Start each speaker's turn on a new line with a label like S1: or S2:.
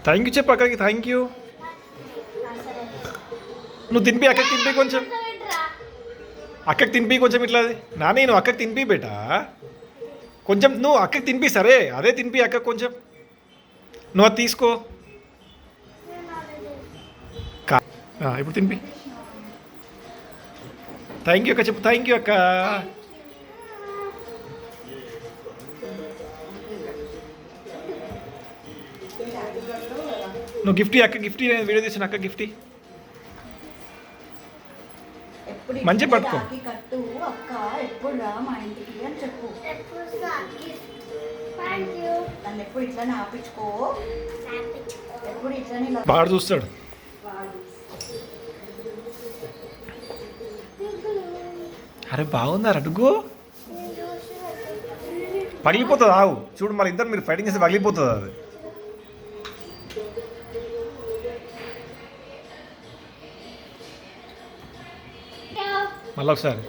S1: Thank you చెప్పు అక్కకి, thank you. నువ్వు తినిపి అక్కకి, తినిపి కొంచెం. అక్కకి తినిపి కొంచెం ఇట్లా. నాని నువ్వు అక్కకి తినిపి బేటా కొంచెం. నువ్వు అక్కకి తినిపి, సరే అదే తినిపి అక్కకి కొంచెం. నువ్వు అది తీసుకో. ఇప్పుడు తినిపి. థ్యాంక్ యూ అక్క చెప్పు, థ్యాంక్ యూ అక్క. నువ్వు గిఫ్ట్ అక్క, గిఫ్ట్ వీడియో తీసిన అక్క, గిఫ్ట్ మంచి పట్టుకో.
S2: కట్టు అక్క, ఎప్పుడు రా మా ఇంటికి అని చెప్పు. నన్ను ఎప్పుడు ఇట్లానే ఆపించుకో, ఎప్పుడు ఇట్లానే.
S1: బాగా చూస్తాడు. అరే బాగుందా అడుగు. పగిలిపోతుంది, ఆవు చూడు. మళ్ళీ ఇద్దరు మీరు ఫైటింగ్ చేస్తే పగిలిపోతుంది అది. మళ్ళీ ఒకసారి